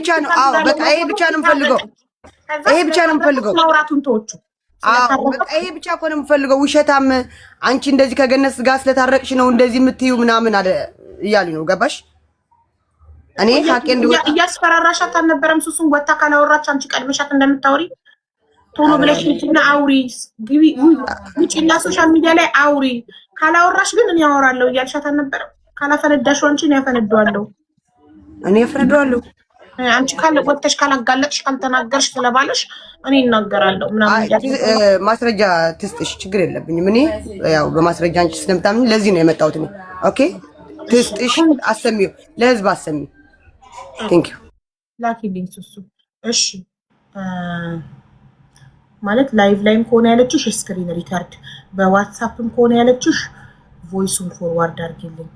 ብቻ ነው። አዎ በቃ ይሄ ብቻ ነው የምፈልገው። ይሄ ብቻ ነው የምፈልገው። ማውራቱን ተወቹ። አዎ በቃ ይሄ ብቻ እኮ ነው የምፈልገው። ውሸታም አንቺ እንደዚህ ከገነት ጋር ስለታረቅሽ ነው እንደዚህ የምትዩ ምናምን አለ እያሉኝ ነው። ገባሽ? እኔ ሀቄ እንደው እያስፈራራሻት አልነበረም? ሱሱን ወጣ ካላወራች አንቺ ቀድመሻት እንደምታወሪ ቶሎ ብለሽ ልጅና አውሪ ግቢ ውጪና ሶሻል ሚዲያ ላይ አውሪ። ካላወራሽ ግን እኔ አወራለሁ እያልሻት አልነበረም? ካላፈነዳሽ አንቺ ነው ያፈነዳዋለሁ። እኔ ያፈነዳዋለሁ። አንቺ ካለ ወጥተሽ ካላጋለጥሽ ካልተናገርሽ ስለባለሽ እኔ እናገራለሁ ምናምን ማስረጃ ትስጥሽ፣ ችግር የለብኝም። እኔ ያው በማስረጃ አንቺ ስለምታምኝ ለዚህ ነው የመጣሁት እኔ። ኦኬ ትስጥሽ፣ አሰሚው ለህዝብ አሰሚ። ቴንክ ዩ ላኪልኝ ሱሱ። እሺ ማለት ላይቭ ላይም ከሆነ ያለችሽ ስክሪን ሪካርድ፣ በዋትስአፕም ከሆነ ያለችሽ ቮይሱን ፎርዋርድ አድርጊልኝ።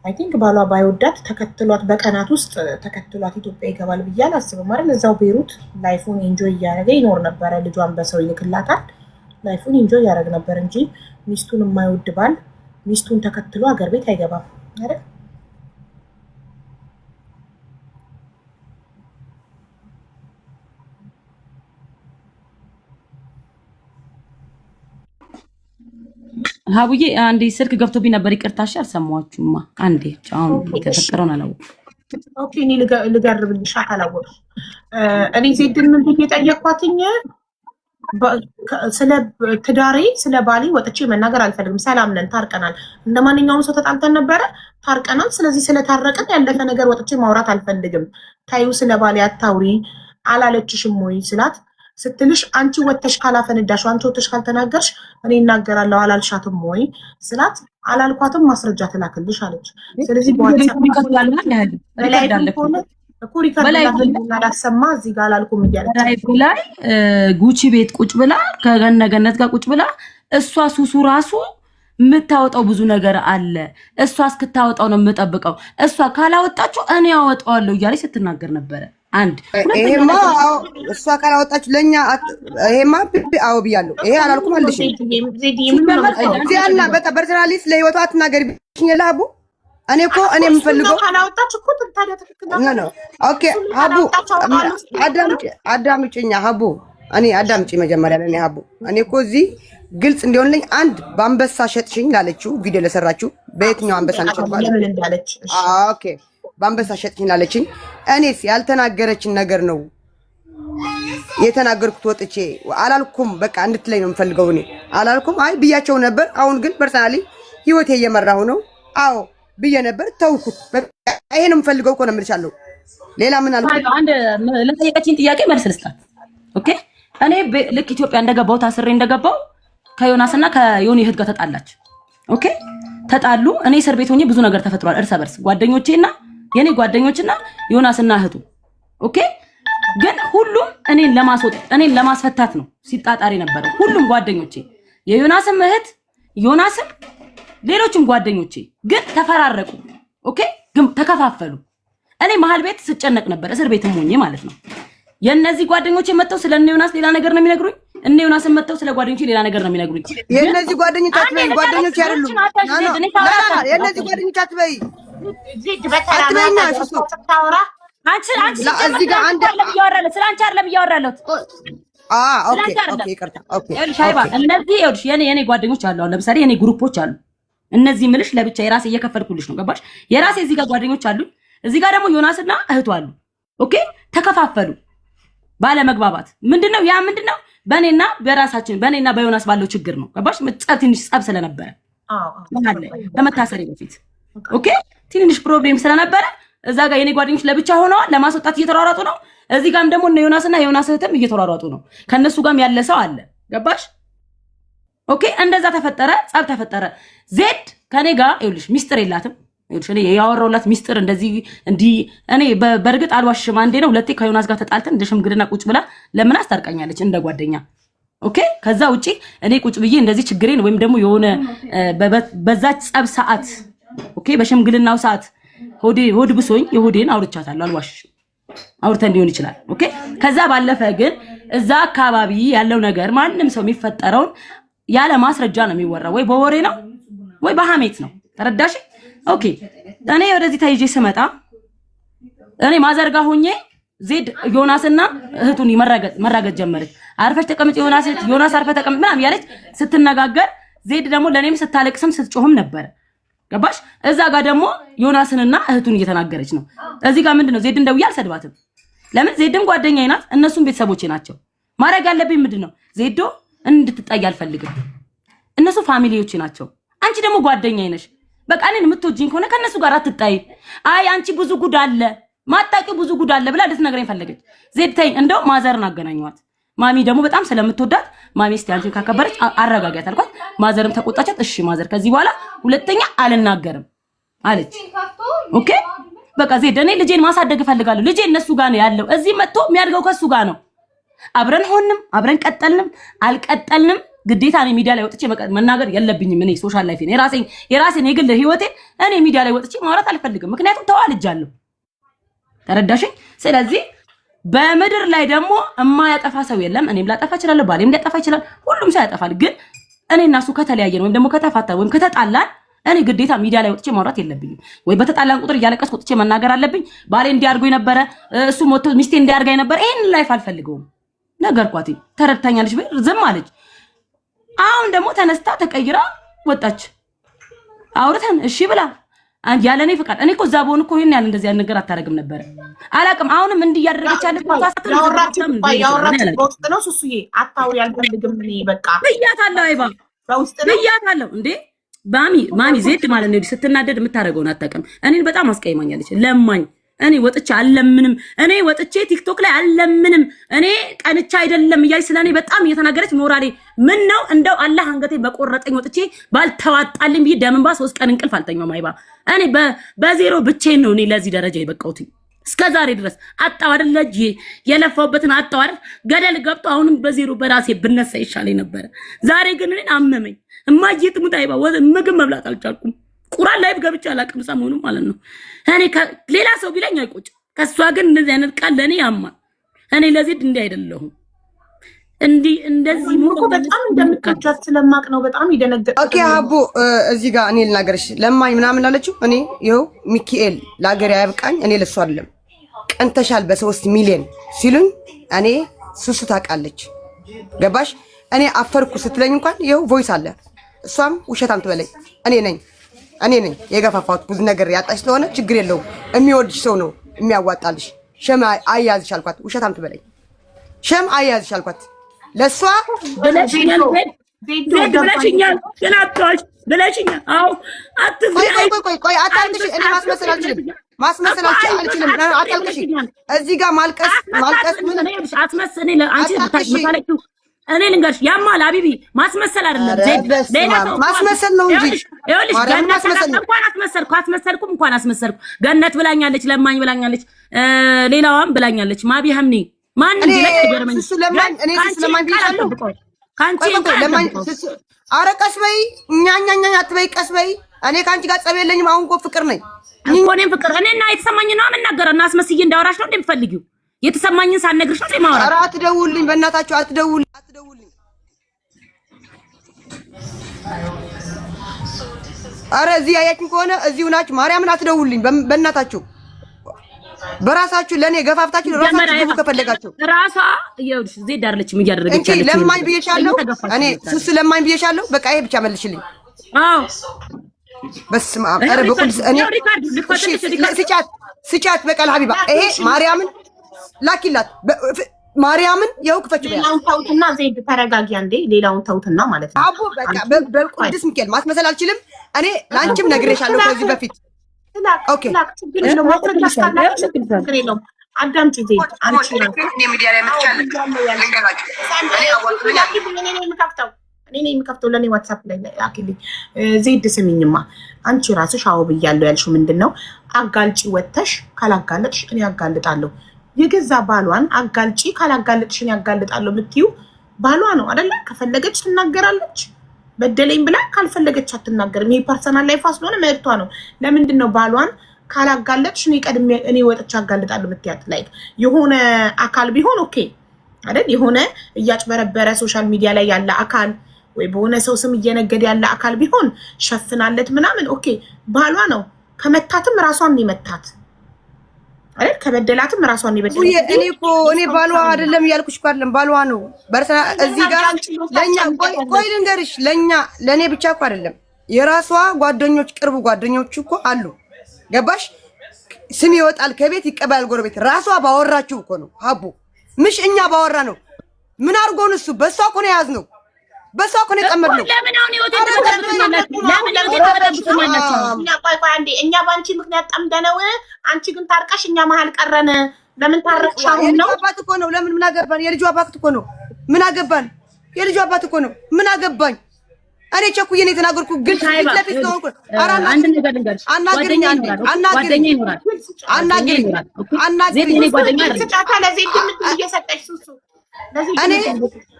አይ ቲንክ ባሏ ባይወዳት ተከትሏት በቀናት ውስጥ ተከትሏት ኢትዮጵያ ይገባል ብዬ አላስብም አይደል? እዛው ቤሩት ላይፉን ኢንጆይ እያደረገ ይኖር ነበረ። ልጇን በሰው ይልክላታል። ላይፉን ኢንጆይ እያደረግ ነበር እንጂ ሚስቱን የማይወድ ባል ሚስቱን ተከትሎ ሀገር ቤት አይገባም አይደል? ሀቡዬ አንዴ ስልክ ገብቶብኝ ነበር፣ ይቅርታሽ አልሰማችሁማ። አንዴ አሁን የተፈጠረውን አላወቅኩም። ኦኬ እኔ ልገርብልሽ አላወቅሽ። እኔ ዜድን ምን ብዬ ጠየኳትኝ? ስለ ትዳሬ ስለ ባሌ ወጥቼ መናገር አልፈልግም። ሰላም ነን፣ ታርቀናል። እንደ ማንኛውም ሰው ተጣልተን ነበረ፣ ታርቀናል። ስለዚህ ስለታረቅን ያለፈ ነገር ወጥቼ ማውራት አልፈልግም። ታዩ ስለ ባሌ አታውሪ አላለችሽም ወይ ስላት ስትልሽ አንቺ ወጥተሽ ካላፈነዳሽ አንቺ ወጥተሽ ካልተናገርሽ እኔ እናገራለሁ አላልሻትም ወይ ስላት አላልኳትም፣ ማስረጃ ትላክልሽ አለች። ስለዚህ በላይሰማ እዚህ ጋር አላልኩም እያለች ላይ ጉቺ ቤት ቁጭ ብላ ከገነት ጋር ቁጭ ብላ እሷ ሱሱ ራሱ የምታወጣው ብዙ ነገር አለ። እሷ እስክታወጣው ነው የምጠብቀው። እሷ ካላወጣችሁ እኔ ያወጣዋለሁ እያለች ስትናገር ነበረ። አንድ ይሄማ እሷ ካላወጣችሁ ለኛ ይሄማ አዎ ብያለሁ። ይሄ አላልኩም አልልሽ እዚያና በቃ ፐርሰናሊ ስለ ህይወቷ አትናገሪ ብቻ ለሀቡ። እኔ እኮ እኔ የምፈልገው ካላወጣች እኮ ታዲያ ትክክል ነው። ኦኬ ሀቡ አዳምጪኛ ሀቡ፣ እኔ አዳምጪ መጀመሪያ ለኔ ሀቡ። እኔ እኮ እዚህ ግልጽ እንዲሆንልኝ አንድ በአንበሳ ሸጥሽኝ ላለችው ቪዲዮ ለሰራችሁ በየትኛው አንበሳ ነች? ኦኬ በአንበሳ ሸጥሽኝ ላለችኝ እኔስ ያልተናገረችን ነገር ነው የተናገርኩት። ወጥቼ አላልኩም በቃ እንድትለኝ ነው የምፈልገው። እኔ አላልኩም አይ ብያቸው ነበር። አሁን ግን ፐርሰናሊ ህይወቴ እየመራሁ ነው። አዎ ብዬ ነበር ተውኩት። በቃ ይሄ ነው የምፈልገው እኮ ነው የምልሻለሁ። ሌላ ምን አልኩ? አንድ ለጠየቀችኝ ጥያቄ መልስ ልስጣት። ኦኬ እኔ ልክ ኢትዮጵያ እንደገባው ታስሬ እንደገባው ከዮናስና ከዮኒ እህት ጋር ተጣላች። ኦኬ ተጣሉ። እኔ እስር ቤት ሆኜ ብዙ ነገር ተፈጥሯል። እርስ በርስ ጓደኞቼና የኔ ጓደኞችና ዮናስና እህቱ ኦኬ። ግን ሁሉም እኔን ለማስፈታት ነው ሲጣጣሪ ነበረው። ሁሉም ጓደኞቼ የዮናስም እህት ዮናስም ሌሎችም ጓደኞቼ ግን ተፈራረቁ። ኦኬ ግን ተከፋፈሉ። እኔ መሀል ቤት ስጨነቅ ነበር፣ እስር ቤትም ሆኜ ማለት ነው። የነዚህ ጓደኞቼ መጥተው ስለነ ዮናስ ሌላ ነገር ነው የሚነግሩኝ። እነ ዮናስም መጥተው ስለ ጓደኞቼ ሌላ ነገር ነው የሚነግሩኝ። የነዚህ ጓደኞች አትበይ፣ ጓደኞች አይደሉም። የነዚህ ጓደኞች አትበይ። ዜድ በተራና ስታወራ አንቺ እዚህ ጋር አንድ ስለ አንቺ አይደለም እያወራለሁ። ኦኬ ይቅርታ። ኦኬ ሻይባ እነዚህ ይኸውልሽ የኔ ጓደኞች አሉ። አሁን ለምሳሌ የኔ ግሩፖች አሉ። እነዚህ ምልሽ ለብቻ የራሴ እየከፈልኩልሽ ነው። ገባሽ? የራሴ እዚህ ጋር ጓደኞች አሉ። እዚህ ጋር ደግሞ ዮናስና እህቱ አሉ። ኦኬ ተከፋፈሉ ባለመግባባት። ምንድነው ያ ምንድነው? በእኔና በራሳችን በእኔና በዮናስ ባለው ችግር ነው። ገባሽ? ትንሽ ጸብ ስለነበረ ከመታሰሪ በፊት ኦኬ ትንሽ ፕሮብሌም ስለነበረ እዛ ጋር የኔ ጓደኞች ለብቻ ሆነዋል። ለማስወጣት እየተሯሯጡ ነው። እዚህ ጋርም ደግሞ እነ ዮናስና የዮናስ እህትም እየተሯሯጡ ነው። ከነሱ ጋርም ያለ ሰው አለ። ገባሽ? ኦኬ እንደዛ ተፈጠረ፣ ጸብ ተፈጠረ። ዜድ ከኔ ጋር ይኸውልሽ ሚስጥር የላትም። ይኸውልሽ እኔ ያወራውላት ሚስጥር እንደዚህ እንዲህ እኔ በእርግጥ አልዋሽም። አንዴ ነው ሁለቴ ከዮናስ ጋር ተጣልተን እንደ ሽምግልና ቁጭ ብላ ለምን አስታርቀኛለች እንደ ጓደኛ። ኦኬ ከዛ ውጪ እኔ ቁጭ ብዬ እንደዚህ ችግሬን ወይም ደግሞ የሆነ በዛች ጸብ ሰዓት ኦኬ በሽምግልናው ሰዓት ሆድ ብሶኝ የሆዴን አውርቻታለሁ። አልዋሽም። አውርተን ሊሆን ይችላል። ኦኬ ከዛ ባለፈ ግን እዛ አካባቢ ያለው ነገር ማንም ሰው የሚፈጠረውን ያለ ማስረጃ ነው የሚወራው። ወይ በወሬ ነው ወይ በሐሜት ነው። ተረዳሽ? ኦኬ እኔ ወደዚህ ተይዤ ስመጣ እኔ ማዘርጋ ሆኜ ዜድ ዮናስና እህቱን መራገጥ ጀመረች። አርፈሽ ተቀመጭ ዮናስ አርፈ ተቀመጭ ምናምን ያለች ስትነጋገር ዜድ ደግሞ ለኔም ስታለቅስም ስትጮህም ነበር። ገባሽ? እዛ ጋር ደግሞ ዮናስንና እህቱን እየተናገረች ነው። እዚህ ጋር ምንድነው ዜድን ደውዬ አልሰድባትም። ለምን ዜድም ጓደኛዬ ናት፣ እነሱም ቤተሰቦቼ ናቸው። ማድረግ ያለብኝ ምንድነው ዜዶ እንድትጣይ አልፈልግም። እነሱ ፋሚሊዎቼ ናቸው። አንቺ ደግሞ ጓደኛዬ ነሽ። በቃ እኔን የምትወጂኝ ከሆነ ከነሱ ጋር አትጣይ። አይ አንቺ ብዙ ጉድ አለ ማጣቂው ብዙ ጉድ አለ ብላ ልትነግረኝ ፈለገች። ዜድ ተይኝ፣ እንደው ማዘርን አገናኘዋት። ማሚ ደግሞ በጣም ስለምትወዳት ማሚ እስቲ አንቺን ካከበረች አረጋጋት አልኳት። ማዘርም ተቆጣቻት። እሺ ማዘር ከዚህ በኋላ ሁለተኛ አልናገርም አለች። ኦኬ በቃ ዜድ እኔ ልጄን ማሳደግ እፈልጋለሁ። ልጄ እነሱ ጋር ነው ያለው። እዚህ መጥቶ የሚያድገው ከሱ ጋር ነው። አብረን ሆንም አብረን ቀጠልንም አልቀጠልንም ግዴታ እኔ ሚዲያ ላይ ወጥቼ መናገር የለብኝም። እኔ ሶሻል ላይፍ ነው የራሴን የግል ህይወቴ እኔ ሚዲያ ላይ ወጥቼ ማውራት አልፈልግም። ምክንያቱም ተዋልጃለሁ። ተረዳሽኝ? ስለዚህ በምድር ላይ ደግሞ የማያጠፋ ሰው የለም። እኔም ላጠፋ እችላለሁ፣ ባሌም ሊያጠፋ ይችላል። ሁሉም ሰው ያጠፋል። ግን እኔ እና እሱ ከተለያየን ወይም ደግሞ ከተፋታ ወይም ከተጣላን እኔ ግዴታ ሚዲያ ላይ ወጥቼ ማውራት የለብኝም። ወይ በተጣላን ቁጥር እያለቀስኩ ወጥቼ መናገር አለብኝ። ባሌ እንዲያርገኝ ነበረ፣ እሱ ሞቶ ሚስቴ እንዲያርገኝ ነበር። ይሄን ላይፍ አልፈልገውም ነገርኳት። ተረድታኛለች ወይ? ዝም አለች። አሁን ደግሞ ተነስታ ተቀይራ ወጣች። አውርተን እሺ ብላ ያለኔ ፍቃድ እኔ እኮ እዛ በሆን እኮ ይሄን ያለ እንደዚህ ያለ ነገር አታረግም ነበር። አላቅም አሁንም እንዲያደርገች ያለች ያወራችሁ በውስጥ ነው። ሱሱዬ አታውሪ አልፈልግም እኔ በቃ ብያታለሁ። አይባ በውስጥ ነው ብያታለሁ። እንዴ ማሚ ዜድ ማለት ነው ስትናደድ የምታደርገውን አታውቅም። እኔን በጣም አስቀይማኛለች። ለማኝ እኔ ወጥቼ አልለምንም። እኔ ወጥቼ ቲክቶክ ላይ አልለምንም። እኔ ቀንቻ አይደለም እያለች ስለኔ በጣም እየተናገረች ሞራሌ ምን ነው እንደው አላህ አንገቴ በቆረጠኝ ወጥቼ ባልተዋጣልኝ ብዬ ደምንባ 3 ቀን እንቅልፍ አልተኛም። አይባ እኔ በዜሮ ብቻዬን ነው እኔ ለዚህ ደረጃ የበቃሁት። እስከዛሬ ድረስ አጣው አይደል ለጂ የለፋውበትን አጣው አይደል ገደል ገብቶ አሁንም በዜሮ በራሴ ብነሳ ይሻለኝ ነበር። ዛሬ ግን እኔን አመመኝ። እማዬ ትሙት አይባ ምግብ መብላት አልቻልኩም። ቁራን ላይፍ ገብቻ አላቅም ሰሞኑ ማለት ነው። እኔ ሌላ ሰው ቢለኝ አይቆጭ ከሷ ግን እንደዚህ አይነት ቃል ለኔ ያማ። እኔ ለዜድ እንዲህ አይደለሁም። እንደዚህ ሙሉ በጣም እንደምትወጃት ስለማቅ ነው በጣም ይደነገጥ። ኦኬ ሀቡ እዚህ ጋር እኔ ልናገርሽ ለማኝ ምናምን አለችው። እኔ ይኸው ሚካኤል ለሀገር ያብቃኝ። እኔ ለሷ አይደለም ቀንተሻል በ3 ሚሊዮን ሲሉኝ እኔ ሱሱ ታውቃለች። ገባሽ? እኔ አፈርኩ ስትለኝ እንኳን ይኸው ቮይስ አለ። እሷም ውሸታም ትበለኝ እኔ ነኝ የገፋፋሁት። ብዙ ነገር ያጣሽ ስለሆነ ችግር የለውም የሚወድሽ ሰው ነው የሚያዋጣልሽ። ሸም አያዝሽ አልኳት። ውሸታም ትበለኝ ሸም አያዝሽ አልኳት። ለሷ ብለሽኛል ግን አትዋሽ ብለሽኛል። አዎ አትፍሪ። ቆይ አታልቅሽ። እኔ ማስመሰል አልችልም። አታልቅሽ። እዚህ ጋር ማልቀስ ምን አትመስኔ ለአንቺ ታታለቂው እኔ ልንገርሽ ያማል አቢቢ ማስመሰል አይደለም። ዜድ ማስመሰል ነው እንጂ ይኸውልሽ ገነት እንኳን አስመሰልኩ። ገነት ብላኛለች፣ ለማኝ ብላኛለች፣ ሌላዋም ብላኛለች። ማቢ ሀምኒ ማን እንዲለቅ ገርመኝ እሱ ለማኝ እኔ ስለማኝ ቢቻለሁ ካንቺ ለማኝ ኧረ ቀስ በይ እኛኛኛ አትበይ ቀስ በይ። እኔ ካንቺ ጋር ጸብ የለኝም። አሁን እኮ ፍቅር ነኝ እኮ እኔም ፍቅር እኔና የተሰማኝ ነው የምናገረው እና አስመስዬ እንዳወራሽ ነው እንደምፈልጊው የተሰማኝን ሳነግርሽ ነው የማወራው። ኧረ አትደውልኝ በእናታችሁ አትደውልኝ። ኧረ እዚህ ያያችሁኝ ከሆነ እዚሁ ናችሁ። ማርያምን አትደውልኝ በእናታችሁ። በራሳችሁ ለኔ ገፋፍታችሁ ራሳችሁ ግቡ ከፈለጋችሁ። ራሷ ይኸውልሽ ዜድ አይደለችም እያደረገች ያለች። ለማኝ ብዬሻለሁ እኔ ሱስ ለማኝ ብዬሻለሁ። በቃ ይሄ ብቻ መልሽልኝ። አዎ በስመ አብ። ኧረ በቁልስ እኔ ስጫት በቃል ሀቢባ ይሄ ማርያምን ላኪላት ማርያምን የው ክፈች በያ። ሌላውን ተውትና ዜድ ተረጋጊ አንዴ። ሌላውን ተውትና ማለት ነው አቦ በቃ በቅዱስ ሚካኤል ማስመሰል አልችልም። እኔ ላንቺም ነግሬሻለሁ ከዚህ በፊት። ኦኬ አዳምጪ ዜድ አንቺ ነው ሚዲያ ላይ መጥቻለሁ። እኔ የምከፍተው ለኔ ዋትስአፕ ላይ አኪልኝ። ዜድ ስሚኝማ አንቺ ራስሽ አዎ ብያለሁ ያልሽው ምንድነው? አጋልጪ ወተሽ ካላጋለጥሽ እኔ አጋልጣለሁ። የገዛ ባሏን አጋልጪ ካላጋለጥሽን ያጋልጣለሁ የምትዩ ባሏ ነው አይደለ? ከፈለገች ትናገራለች በደለኝ ብላ፣ ካልፈለገች አትናገርም። ይሄ ፐርሰናል ላይፍ ስለሆነ መብቷ ነው። ለምንድን ነው ባሏን ካላጋለጥሽ እኔ ወጥቼ አጋልጣለሁ የምትያት? ላይክ የሆነ አካል ቢሆን ኦኬ አይደል? የሆነ እያጭበረበረ ሶሻል ሚዲያ ላይ ያለ አካል ወይ በሆነ ሰው ስም እየነገደ ያለ አካል ቢሆን ሸፍናለት ምናምን ኦኬ። ባሏ ነው ከመታትም ራሷን ይመታት አይደል? ከበደላትም ራሷን ይበደላት። እኔ ባሏ አይደለም ያልኩሽ እኮ አይደለም ባሏ ነው። በርሰና እዚህ ጋር ለኛ ቆይ ልንገርሽ፣ ለኔ ብቻ እኮ አይደለም የራሷ ጓደኞች ቅርብ ጓደኞች እኮ አሉ። ገባሽ? ስም ይወጣል ከቤት ይቀበላል ጎረቤት። ራሷ ባወራችሁ እኮ ነው ሀቡ፣ ምሽ እኛ ባወራ ነው። ምን አርጎን እሱ በሷ እኮ ነው ያዝነው፣ በሷ እኮ ነው የጠመድነው። ለምን አሁን እኛ ባንቺ ምክንያት ጠምደነው፣ አንቺ ግን ታርቀሽ እኛ መሀል ቀረን። ለምን ታረቅሽ? አሁን ነው አባት እኮ ነው። ለምን ምን አገባን? የልጁ አባት እኮ ነው። ምን አገባን? የልጁ አባት እኮ ነው። ምን አገባኝ? እኔ ቸኩዬ ነው የተናገርኩ። ግን ለፊት ነው እኮ አንድ ነገር ልንገርሽ፣ ጓደኛ ይኖራል።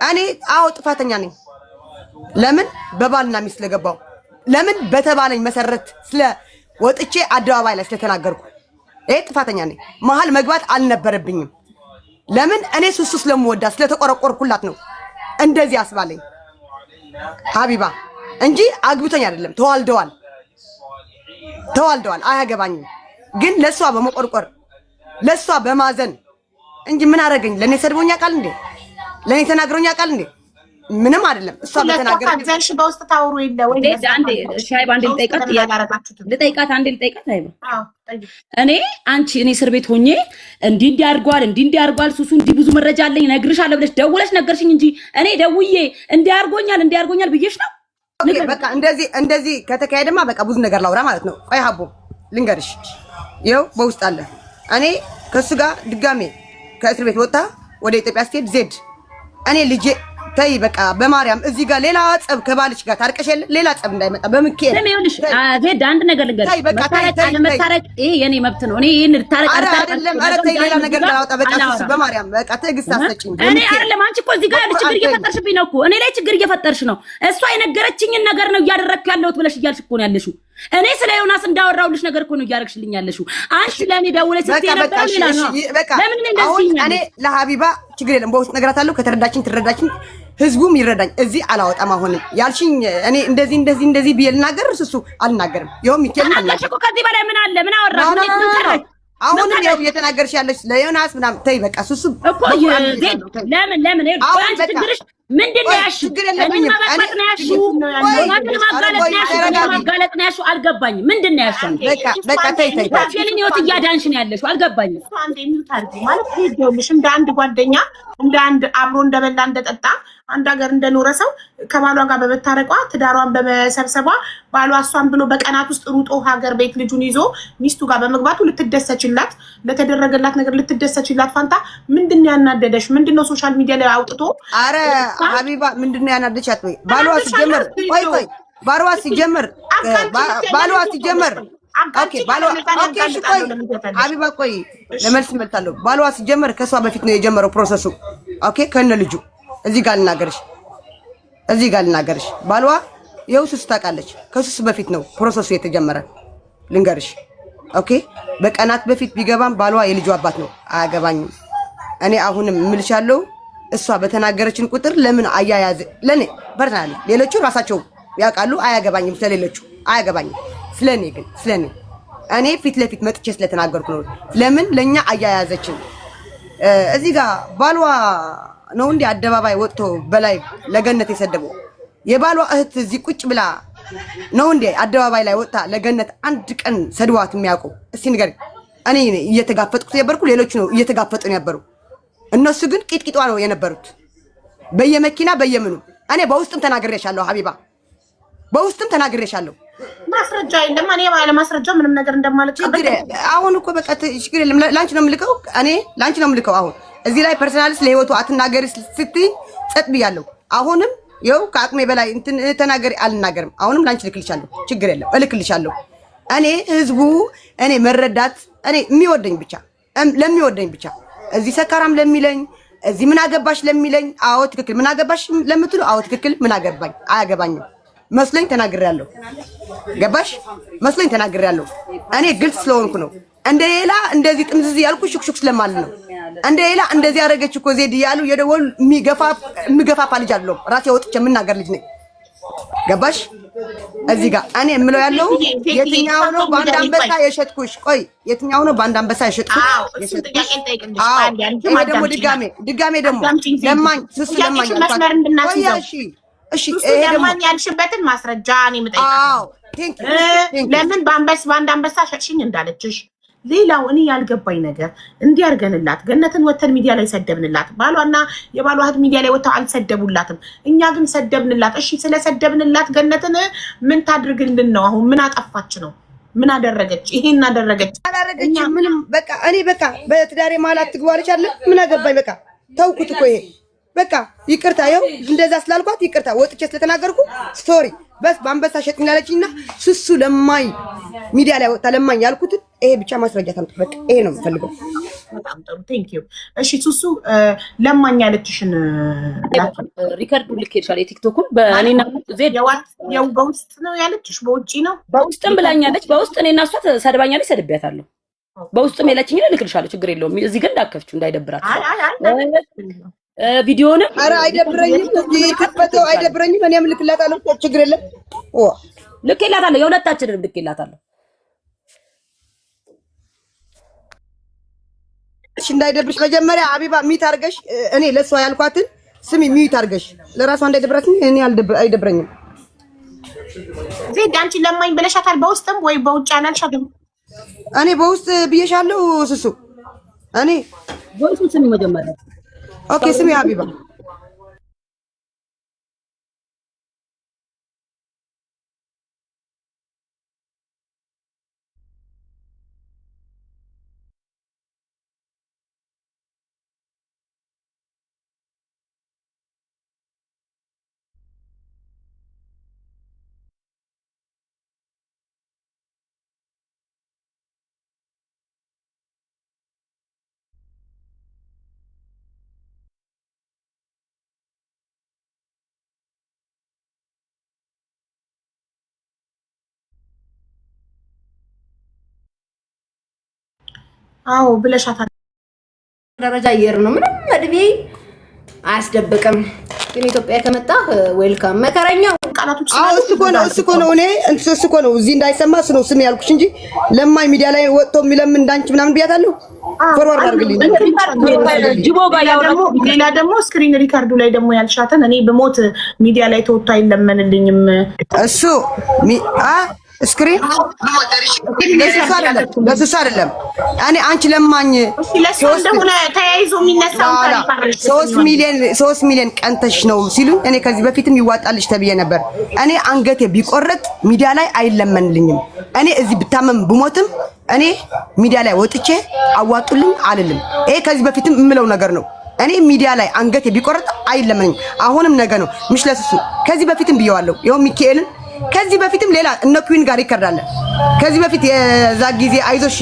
እኔ አዎ ጥፋተኛ ነኝ። ለምን በባልና ሚስት ስለገባው፣ ለምን በተባለኝ መሰረት ስለ ወጥቼ አደባባይ ላይ ስለተናገርኩ ጥፋተኛ ነኝ። መሀል መግባት አልነበረብኝም። ለምን እኔ ሱሱ ስለምወዳ ስለተቆረቆርኩላት ነው እንደዚህ አስባለኝ ሀቢባ እንጂ አግብተኝ አይደለም። ተዋልደዋል አያገባኝም። ግን ለሷ በመቆርቆር ለሷ በማዘን እንጂ ምን አረገኝ? ለኔ ሰድቦኛ ቃል እንዴ? ለኔ ተናግሮኛ ቃል እንዴ? ምንም አይደለም። እሷ በተናገረ ዘንሽ በውስጥ ታውሩ የለ ወይ? አንዴ ሻይባ አንዴ ልጠይቃት እኔ አንቺ እኔ እስር ቤት ሆኜ እንዲህ አድርጓል ሱሱ እንዲህ ብዙ መረጃ አለኝ እነግርሻለሁ ብለሽ ደውለሽ ነገርሽኝ እንጂ እኔ ደውዬ እንዲህ አድርጎኛል ብዬሽ ነው። ኦኬ በቃ እንደዚህ ከተካሄደማ በቃ ብዙ ነገር ላውራ ማለት ነው። ቆይ ሀቦ ልንገርሽ፣ ይኸው በውስጥ አለ። እኔ ከሱ ጋር ድጋሜ ከእስር ቤት ወጣ ወደ ኢትዮጵያ ስትሄድ ዜድ እኔ ልጄ ተይ በቃ በማርያም እዚህ ጋር ሌላ ጸብ ከባልሽ ጋር ታርቀሽ የለ ሌላ ጸብ እንዳይመጣ በምክር ለምን ዜድ አንድ ነገር ልንገርሽ፣ መታረቅ ይሄ የኔ መብት ነው። እኔ ይሄን ልታረቅ አይደለም። ኧረ ተይ ሌላ ነገር ላውጣ በቃ በማርያም በቃ ትዕግስት አስጠጪኝ። እኔ አይደለም አንቺ እኮ እዚህ ጋር ችግር እየፈጠርሽብኝ ነው እኮ እኔ ላይ ችግር እየፈጠርሽ ነው። እሷ የነገረችኝን ነገር ነው እያደረግኩ ያለሁት ብለሽ እያልሽ እኮ ነው ያለሽው። እኔ ስለ ዮናስ እንዳወራውልሽ ነገር እኮ ነው እያደረግሽልኝ ያለሽው። አንቺ ለኔ ደውለሽ ስትይ ነበር ሌላ ነው። ለምን እንደዚህ እኔ ለሀቢባ ችግር የለም በውስጥ ነገራታለሁ። ከተረዳችኝ ትረዳችኝ፣ ህዝቡም ይረዳኝ። እዚህ አላወጣም። አሁንም ያልሽኝ እኔ እንደዚህ ብዬ ልናገር እሱ አልናገርም። ይኸው ሚኬል አልናገርሽ እኮ ከዚህ በላይ ምን አለ? ምን አወራሽ? አሁንም ያው እየተናገርሽ ያለሽ ለዮናስ ምናምን ተይ በቃ እሱ እኮ ለምን አንቺ ችግርሽ ምንድን ነው? ያልሽው እኔን ማበጥበጥ ነው ያልሽው? ወንድን ማጋለጥ ነው ያልሽው? አልገባኝም። ምንድን ነው ያልሽው? በቃ ተይ የኔን ህይወት እያዳንሽ ነው ያለሽው። አልገባኝም። አንዴ የሚታርጉ ማለት ይኸውልሽ፣ እንደ አንድ ጓደኛ እንደ አንድ አብሮ እንደበላ እንደጠጣ አንድ ሀገር እንደኖረ ሰው ከባሏ ጋር በመታረቋ ትዳሯን በመሰብሰቧ ባሏ እሷን ብሎ በቀናት ውስጥ ሩጦ ሀገር ቤት ልጁን ይዞ ሚስቱ ጋር በመግባቱ ልትደሰችላት፣ ለተደረገላት ነገር ልትደሰችላት ፋንታ ምንድነው ያናደደሽ? ምንድነው ሶሻል ሚዲያ ላይ አውጥቶ? አረ ሀቢባ ምንድነው ያናደደሻት? ወይ ባሏ ሲጀመር ባሏ ሲጀመር ኦኬ ሀቢባ ቆይ ለመልስ መልታለሁ። ባሏ ሲጀመር ከሷ በፊት ነው የጀመረው ፕሮሰሱ። ኦኬ ከነ ልጁ እዚህ ጋር ልናገርሽ ባሏ ይኸው ሱስ ታውቃለች። ከሱስ በፊት ነው ፕሮሰሱ የተጀመረ ልንገርሽ። ኦኬ በቀናት በፊት ቢገባም ባሏ የልጁ አባት ነው። አያገባኝም። እኔ አሁንም እምልሻለሁ እሷ በተናገረችን ቁጥር ለምን አያያዝ ለኔ በርታለ ሌሎቹ ራሳቸው ያውቃሉ። አያገባኝም። ስለሌሎቹ አያገባኝም። ስለኔ እኔ ፊት ለፊት መጥቼ ስለተናገርኩ ነው። ለምን ለኛ አያያዘችን እዚህ ጋር ባሏ ነው እንዴ አደባባይ ወጥቶ በላይ ለገነት የሰደበው? የባሏ እህት እዚህ ቁጭ ብላ ነው እንዴ አደባባይ ላይ ወጥታ ለገነት አንድ ቀን ሰድዋት የሚያውቁ? እስቲ ንገሪ። እኔ እየተጋፈጥኩት የነበርኩ ሌሎች ነው እየተጋፈጡ የነበሩ። እነሱ ግን ቂጥቂጧ ነው የነበሩት በየመኪና በየምኑ። እኔ በውስጥም ተናግሬሻለሁ ሀቢባ፣ በውስጥም ተናግሬሻለሁ። ማስረጃ የለም። እኔ ባለ ማስረጃ ምንም ነገር እንደማልቀበል አሁን እኮ በቃ ችግር የለም። ላንቺ ነው የምልከው፣ እኔ ላንቺ ነው የምልከው። አሁን እዚህ ላይ ፐርሰናል ስለህይወቱ አትናገሪ ስትይ ጸጥ ብያለሁ። አሁንም ይኸው ከአቅሜ በላይ እንትን ተናገሪ አልናገርም። አሁንም ላንቺ ልክልሻለሁ፣ ችግር የለም እልክልሻለሁ። እኔ ህዝቡ እኔ መረዳት እኔ የሚወደኝ ብቻ ለሚወደኝ ብቻ እዚህ ሰካራም ለሚለኝ እዚህ ምን አገባሽ ለሚለኝ አዎ ትክክል፣ ምን አገባሽ ለምትሉ አዎ ትክክል፣ ምን አገባኝ አያገባኝም መስሎኝ ተናግሬያለሁ። ገባሽ? መስሎኝ ተናግሬያለሁ። እኔ ግልጽ ስለሆንኩ ነው። እንደሌላ እንደዚህ ጥምዝዝ ያልኩ ሹክሹክ ስለማል ነው። እንደሌላ እንደዚህ ያደረገች እኮ ዜድ ያሉ የደወሉ የሚገፋፋ ልጅ አይደለሁም። ራሴ ወጥቼ የምናገር ልጅ ነኝ። ገባሽ? እዚህ ጋር እኔ የምለው ያለው የትኛው ነው በአንድ አንበሳ የሸጥኩሽ? ቆይ የትኛው ነው በአንድ አንበሳ የሸጥኩሽ? ይሄ ደግሞ ድጋሜ ደግሞ ለማኝ ስስ ለማኝ መስመር እንድናስይዘው እሺ፣ ይሄ ለማኝ ያልሽበትን ማስረጃ እኔ የምጠይቀው ለምን በአንድ አንበሳ ሸጥሽኝ እንዳለችሽ። ሌላው እኔ ያልገባኝ ነገር እንዲያርገንላት ገነትን ወተን ሚዲያ ላይ ሰደብንላት፣ ባሏና የባሏ እህት ሚዲያ ላይ ወተው አልሰደቡላትም። እኛ ግን ሰደብንላት። እሺ ስለሰደብንላት ገነትን ምን ታድርግልን ነው? አሁን ምን አጠፋች ነው? ምን አደረገች? ይሄን አደረገች አላደረገች ምንም። በቃ እኔ በቃ በትዳሬ መሀል አትግባለች አለ። ምን አገባኝ? በቃ ተውኩት እኮ ይሄ በቃ ይቅርታ። ይኸው እንደዛ ስላልኳት ይቅርታ ወጥቼ ስለተናገርኩ ሶሪ። በስ በአንበሳ ሸጥኝ ያለችኝና ሱሱ ለማኝ ሚዲያ ላይ ወጣ ለማኝ ያልኩት ይሄ ብቻ ማስረጃ ታምጥ። በቃ ይሄ ነው የምፈልገው። በጣም ጥሩ ቴንክ ዩ። እሺ ሱሱ ለማኝ ያለችሽን ሪከርዱ ልኬልሻለሁ። የቲክቶኩን በእኔና ዜድ ያው በውስጥ ነው ያለችሽ? በውጪ ነው? በውስጥም ብላኛለች። በውስጥ እኔና እሷ ሰድባኛለች፣ ሰድቤያታለሁ። በውስጥም የለችኝ ልክልሻለሁ። ችግር የለውም። እዚህ ግን እንዳከፍችው እንዳይደብራት ቪዲዮንም ኧረ አይደብረኝም። ከፈተው አይደብረኝም። እኔም ልክላታለሁ። ችግር የለም። ልኬላታለሁ። የሁለታችንንም ልኬላታለሁ። እሺ እንዳይደብርሽ መጀመሪያ አቢባ ሚት አድርገሽ እኔ ለሷ ያልኳትን ስሚ ሚት አድርገሽ ለራሷ እንዳይደብራት እኔ አይደብረኝም። ዜድ አንቺ ለማኝ ብለሻታል በውስጥም ወይ በውጭ አላልሻትም? እኔ በውስጥ ብዬሻለሁ ሱሱ። እኔ በውስጥ ስሚ መጀመሪያ ኦኬ ስሚ ሀቢባ አዎ ብለሻታል። ደረጃ እየር ነው ምንም እድሜ አያስደብቅም። ግን ኢትዮጵያ ከመጣ ዌልካም መከረኛው ቃላቶች እሱ እኮ ነው እዚህ እንዳይሰማ እሱ ነው ስም ያልኩሽ እንጂ ለማይ ሚዲያ ላይ ወጥቶ የሚለምን እንዳንቺ ምናምን ብያታለሁ። ፎርዋርድ አድርግልኝ። ጅቦ ጋር ያለው ሌላ ደግሞ ስክሪን ሪካርዱ ላይ ደግሞ ያልሻተን እኔ በሞት ሚዲያ ላይ ተወጥቶ አይለመንልኝም እሱ ስክሪን ለሱስ አይደለም። እኔ አንቺ ለማኝ እንደሆነ ተያይዞ የሚነሳው 3 ሚሊዮን ቀንተሽ ነው ሲሉኝ እኔ ከዚህ በፊትም ይዋጣልሽ ተብዬ ነበር። እኔ አንገቴ ቢቆረጥ ሚዲያ ላይ አይለመንልኝም። እኔ እዚህ ብታመም ብሞትም እኔ ሚዲያ ላይ ወጥቼ አዋጡልኝ አልልም። ይሄ ከዚህ በፊትም የምለው ነገር ነው። እኔ ሚዲያ ላይ አንገቴ ቢቆረጥ አይለመንልኝም። አሁንም ነገ ነው ምሽለሱ ከዚህ በፊትም ብየዋለሁ። ይኸው ሚካኤልን ከዚህ በፊትም ሌላ እነ ኩዊን ጋር ይከርዳል። ከዚህ በፊት የዛ ጊዜ አይዞሽ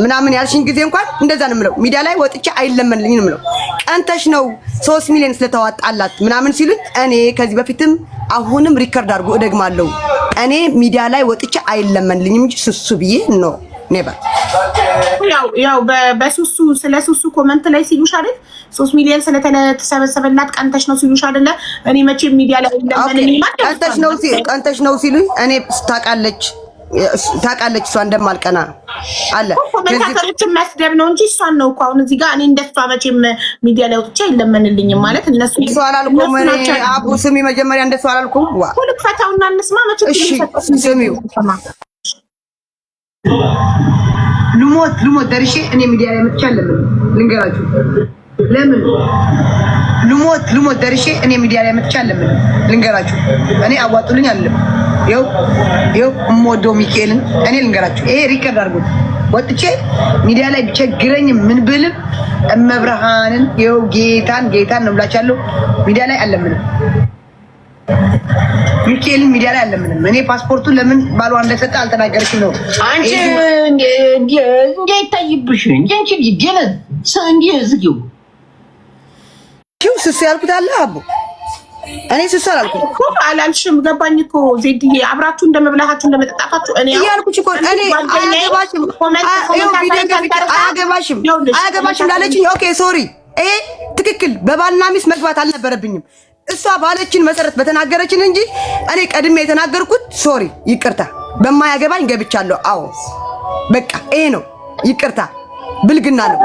ምናምን ያልሽኝ ጊዜ እንኳን እንደዛ ነው የምለው። ሚዲያ ላይ ወጥቼ አይለመንልኝም ነው የምለው። ቀንተሽ ነው 3 ሚሊዮን ስለተዋጣላት ምናምን ሲሉኝ እኔ ከዚህ በፊትም አሁንም ሪከርድ አድርጎ እደግማለሁ። እኔ ሚዲያ ላይ ወጥቼ አይለመንልኝም እንጂ ሱሱ ብዬ ነው ኔቨር። ያው በሱሱ ስለ ሱሱ ኮመንት ላይ ሲሉሽ አይደል 3 ሚሊዮን ስለተሰበሰበላት ቀንተሽ ነው ሲሉሽ አይደለ? እኔ መቼም ሚዲያ ላይ ለምን ቀንተሽ ነው ሲሉኝ እኔ ታውቃለች እሷ እንደማልቀና አለ። ኮሜንታተሮችን መስደብ ነው እንጂ እሷን ነው እኮ አሁን እዚህ ጋር እኔ እንደሷ መቼም ሚዲያ ላይ ወጥቼ አይለመንልኝም ማለት እነሱ እሷ አላልኩም። እኔ አቡ ስሚ መጀመሪያ እንደሱ አላልኩም። ሁሉ ፈታውና እንስማ መቼም እሺ ስሚው ልሞት ደርሼ እኔ ሚዲያ ላይ መጥቻለሁ። ልንገራችሁ ለምን ልሞት ደርሼ እኔ ሚዲያ ላይ መጥቻለሁ። ልንገራችሁ እኔ አዋጡልኝ አይደለም። ይኸው እምወደው ሚካኤልን እኔ ልንገራችሁ ይሄ ሪከርድ አድርጎት ወጥቼ ሚዲያ ላይ ቢቸግረኝ ምን ብልም እመብርሃንን ይኸው ጌታን ነው ብላችኋለሁ። ሚዲያ ላይ አለምንም ሚካኤልን ሚዲያ ላይ አለምንም። እኔ ፓስፖርቱን ለምን ባሏ እንደሰጠ አልተናገርሽም ነው አንቺ እንዳይታይብሽ እንጂ ጀነዝ እንዴ ዝጊው ስሱ ያልኩት አለ አቡ እኔ ስሱ አላልኩም እኮ አላልሽም። ገባኝ እኮ ዜድዬ አብራችሁ እንደመብላታችሁ እንደመጠጣታችሁ እኔ ያልኩሽ እኮ እኔ አያገባሽም ላለችኝ ኦኬ ሶሪ። ይሄ ትክክል በባልና ሚስት መግባት አልነበረብኝም። እሷ ባለችን መሰረት በተናገረችን እንጂ እኔ ቀድሜ የተናገርኩት ሶሪ ይቅርታ በማያገባኝ ገብቻለሁ። አዎ በቃ ይሄ ነው ይቅርታ ብልግና ነው።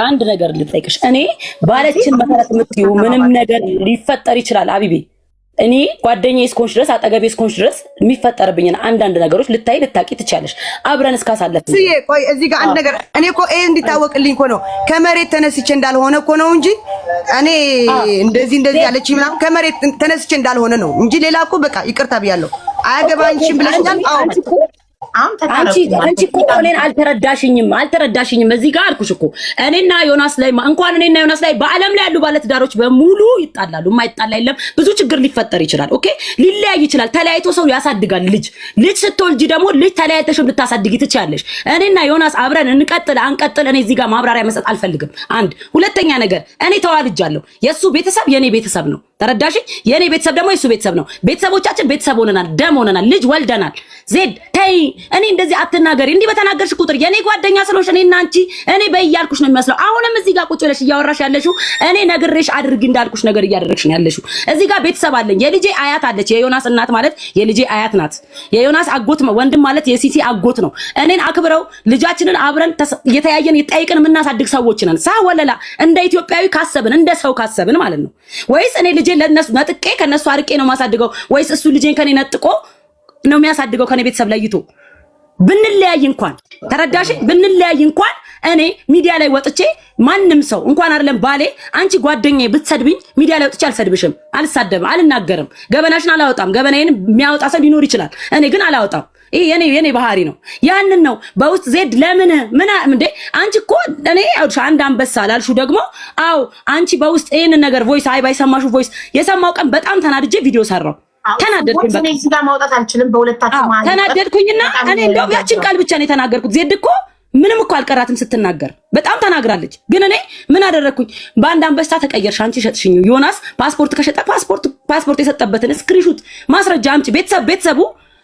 አንድ ነገር ልጠይቅሽ። እኔ ባለችን መሰረት የምትዩ ምንም ነገር ሊፈጠር ይችላል አቢቤ። እኔ ጓደኛዬ እስኮንሽ ድረስ አጠገቤ እስኮንሽ ድረስ የሚፈጠርብኝና አንዳንድ ነገሮች ልታቂ ትቻለሽ አብረን እስካሳለፍን። ቆይ እዚህ ጋር አንድ ነገር እኔ እኮ ይሄ እንዲታወቅልኝ እኮ ነው ከመሬት ተነስቼ እንዳልሆነ እኮ ነው እንጂ እኔ እንደዚህ ያለች ምናምን ከመሬት ተነስቼ እንዳልሆነ ነው እንጂ ሌላ እኮ በቃ ይቅርታ ብያለሁ። አያገባኝም ብለሽኛል። አንቺ እኮ እኔን አልተረዳሽኝም። እዚህ ጋር አልኩሽ እኮ እኔና ዮናስ ላይ እንኳን እኔና ዮናስ ላይ በአለም ላይ ያሉ ባለትዳሮች በሙሉ ይጣላሉ። የማይጣላ የለም። ብዙ ችግር ሊፈጠር ይችላል። ኦኬ ሊለያይ ይችላል። ተለያይቶ ሰው ያሳድጋል። ልጅ ስትወልጂ ደግሞ ልጅ ተለያይተሽም ልታሳድጊ ትችያለሽ። እኔና ዮናስ አብረን እንቀጥል አንቀጥል እኔ እዚህ ጋር ማብራሪያ መስጠት አልፈልግም። አንድ ሁለተኛ ነገር እኔ ተዋልጃለሁ። የሱ ቤተሰብ የኔ ቤተሰብ ነው። ተረዳሽኝ? የኔ ቤተሰብ ደግሞ የሱ ቤተሰብ ነው። ቤተሰቦቻችን ቤተሰብ ሆነናል፣ ደም ሆነናል፣ ልጅ ወልደናል። ዜድ ተይ እኔ እንደዚህ አትናገሪ። እንዲህ በተናገርሽ ቁጥር የኔ ጓደኛ ስለሆንሽ እኔና አንቺ እኔ በእያልኩሽ ነው የሚመስለው። አሁንም እዚህ ጋር ቁጭ ብለሽ እያወራሽ ያለሽው እኔ ነግሬሽ አድርጊ እንዳልኩሽ ነገር እያደረግሽ ነው ያለሽው። እዚህ ጋር ቤተሰብ አለኝ። የልጄ አያት አለች። የዮናስ እናት ማለት የልጄ አያት ናት። የዮናስ አጎት ወንድም ማለት የሲሲ አጎት ነው። እኔን አክብረው ልጃችንን አብረን የተያየን የጠይቅን የምናሳድግ ሰዎች ነን። ሳወለላ እንደ ኢትዮጵያዊ ካሰብን እንደ ሰው ካሰብን ማለት ነው። ወይስ እኔ ልጄን ለነሱ ነጥቄ ከነሱ አርቄ ነው ማሳድገው? ወይስ እሱ ልጄን ከኔ ነጥቆ ነው የሚያሳድገው ከኔ ቤተሰብ ለይቶ? ብንለያይ እንኳን ተረዳሽ? ብንለያይ እንኳን እኔ ሚዲያ ላይ ወጥቼ ማንም ሰው እንኳን አይደለም ባሌ አንቺ ጓደኛዬ ብትሰድብኝ ሚዲያ ላይ ወጥቼ አልሰድብሽም፣ አልሳደብም፣ አልናገርም። ገበናሽን አላወጣም። ገበናዬን የሚያወጣ ሰው ሊኖር ይችላል። እኔ ግን አላወጣም። ይሄ የኔ ባህሪ ነው። ያንን ነው በውስጥ ዜድ ለምን እንዴ አንቺ እኮ እኔ አንድ አንበሳ ላልሹ ደግሞ አው አንቺ በውስጥ ይሄንን ነገር ቮይስ ባይሰማሹ ቮይስ የሰማው ቀን በጣም ተናድጄ ቪዲዮ ሰራው። ተናደድኩኝ። በቃ እዚህ ጋር ማውጣት አልችልም። በሁለታችሁ ማለት ተናደድኩኝና እኔ እንደው ያችን ቃል ብቻ ነው የተናገርኩት። ዜድ እኮ ምንም እኮ አልቀራትም ስትናገር በጣም ተናግራለች። ግን እኔ ምን አደረግኩኝ? በአንድ አንበሳ ተቀየርሽ አንቺ ሸጥሽኝ። ዮናስ ፓስፖርት ከሸጠ ፓስፖርት የሰጠበትን ስክሪንሾት ማስረጃ አምጪ። ቤተሰቡ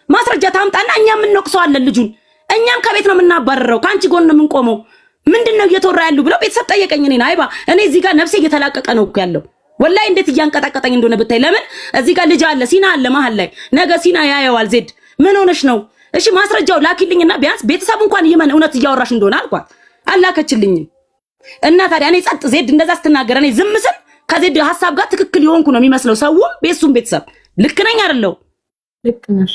ማስረጃ ታምጣና እኛም እንወቅሰዋለን ልጁን። እኛም ከቤት ነው የምናባረረው፣ ከአንቺ ጎን ነው የምንቆመው። ምንድነው እየተወራ ያሉ ብለው ቤተሰብ ጠየቀኝ። እኔ አይባ እኔ እዚህ ጋር ነፍሴ እየተላቀቀ ነው እኮ ያለው። ወላሂ እንዴት እያንቀጣቀጠኝ እንደሆነ ብታይ። ለምን እዚህ ጋር ልጅ አለ፣ ሲና አለ መሀል ላይ። ነገ ሲና ያየዋል። ዜድ ምን ሆነሽ ነው? እሺ ማስረጃው ላኪልኝና ቢያንስ ቤተሰብ እንኳን ይመን እውነት እያወራሽ እንደሆነ አልኳት። አላከችልኝም። እና ታዲያ እኔ ጸጥ ዜድ እንደዛ ስትናገር እኔ ዝም ስል ከዜድ ሀሳብ ጋር ትክክል የሆንኩ ነው የሚመስለው ሰውም ቤሱም ቤተሰብ። ልክ ነኝ አይደለው? ልክ ነሽ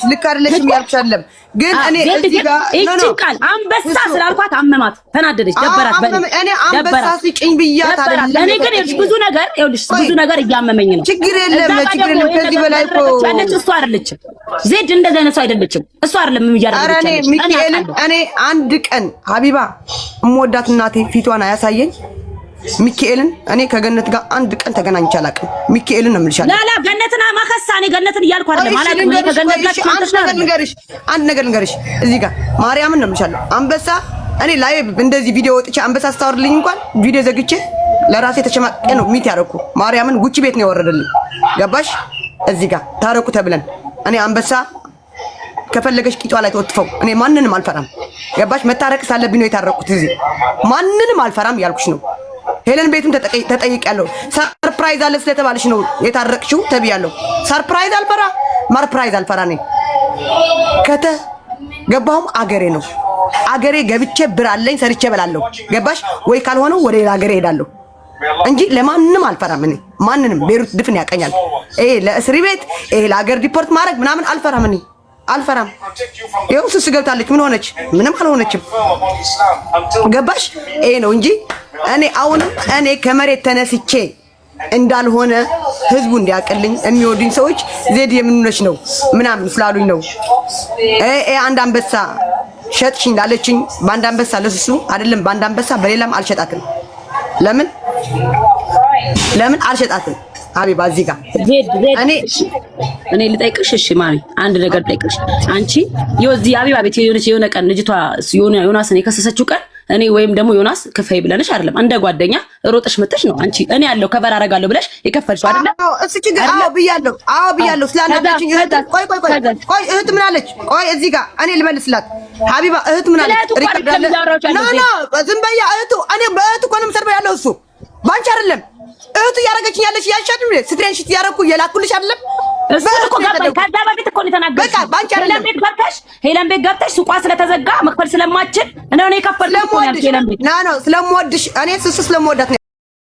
ልክ አይደለሽም ያልኩሽ አይደለም። ግን እኔ እዚህ ጋር እቺ ቃል አንበሳ ስላልኳት አመማት፣ ተናደደች፣ ደበራት። እኔ አንበሳ ሲጭኝ ብያት አይደለም። እኔ ግን ብዙ ነገር እያመመኝ ነው። ችግር የለም ከዚህ በላይ እኮ ያለች እሷ አይደለችም። ዜድ እንደዛ አይነት ሰው አይደለችም። እሷ አይደለም እያደረገች ያለች። ሚካኤልን እኔ አንድ ቀን ሀቢባ እምወዳት እናቴ ፊቷን አያሳየኝ። ሚካኤልን እኔ ከገነት ጋር አንድ ቀን ተገናኝቼ አላውቅም። ሚካኤልን ነው የምልሻለሁ። ላላ ገነትና ማከሳ እኔ ገነትን እያልኩ አይደለም። አላውቅም። እኔ ከገነት ጋር አንድ ነገር ልንገርሽ እዚህ ጋር ማርያምን ነው የምልሻለሁ። አንበሳ እኔ ላይ እንደዚህ ቪዲዮ ወጥቼ አንበሳ ስታወርልኝ እንኳን ቪዲዮ ዘግቼ ለራሴ ተሸማቀ ነው ሚት ያደረኩ። ማርያምን ጉቺ ቤት ነው ያወረደልኝ። ገባሽ? እዚህ ጋር ታረቁ ተብለን እኔ አንበሳ ከፈለገሽ ቂጧ ላይ ተወጥፈው እኔ ማንንም አልፈራም። ገባሽ? መታረቅ ሳለብኝ ነው የታረቁት። እዚህ ማንንም አልፈራም ያልኩሽ ነው። ሄለን ቤቱም ተጠይቄያለሁ። ሰርፕራይዝ አለ ስለተባለሽ ነው የታረቅሽው ተብያለሁ። ሰርፕራይዝ አልፈራ ማርፕራይዝ አልፈራ ነኝ። ገባሁም አገሬ ነው። አገሬ ገብቼ ብር አለኝ ሰርቼ በላለሁ። ገባሽ ወይ? ካልሆነው ወደ ሌላ ሀገር እሄዳለሁ እንጂ ለማንንም አልፈራም። እኔ ማንንም ቤሩት ድፍን ያቀኛል። ይሄ ለእስር ቤት ይሄ ለሀገር ዲፖርት ማድረግ ምናምን አልፈራም። እኔ አልፈራም። ይኸው ስስ ገብታለች። ምን ሆነች? ምንም አልሆነችም። ገባሽ? ይሄ ነው እንጂ እኔ አሁንም እኔ ከመሬት ተነስቼ እንዳልሆነ ህዝቡ እንዲያቀልኝ የሚወዱኝ ሰዎች ዜድ የምንነሽ ነው ምናምን ስላሉኝ ነው። አንድ አንበሳ ሸጥሽኝ ላለችኝ በአንድ አንበሳ ለሱሱ አይደለም በአንድ አንበሳ በሌላም አልሸጣትም። ለምን አልሸጣትም? ሀቢባ እዚህ ጋር እኔ ልጠይቅሽ። እሺ ማሚ አንድ ነገር ልጠይቅሽ። አንቺ የዚህ ሀቢባ ቤት የሆነ ቀን ልጅቷ ዮናስን የከሰሰችው ቀን እኔ ወይም ደግሞ ዮናስ ክፈይ ብለንሽ አይደለም፣ እንደ ጓደኛ ሮጠሽ መጥተሽ ነው አንቺ እኔ ያለው ከበር አደርጋለሁ ብለሽ የከፈልሽው አይደለም? አዎ ብያለሁ። ስላናደችኝ ቆይ እህት ምን አለች? ቆይ እዚህ ጋር እኔ ልመልስላት። ሀቢባ እህት ምን አለች? ሪከርድ አለ። ዝም በያ እህቱ። እኔ በእህቱ እኮ ነው የምሰርበው ያለው እሱ ባንቺ አይደለም። እህቱ ያረጋችኝ ያለች ያልሻድም ስትሬንሽት ያረኩ የላኩልሽ አይደለም እሱ እኮ ገባኝ። ከዛ በፊት እኮ ነው የተናገርኩት። በቃ ባንቺ አይደለም ሄለን ቤት ገብተሽ ሱቋ ስለተዘጋ መክፈል ስለማችል እኔ ከፈልኩ ነው ያልኩት። ሄለን ቤት ና ነው ስለምወድሽ እኔ እሱ ስለምወዳት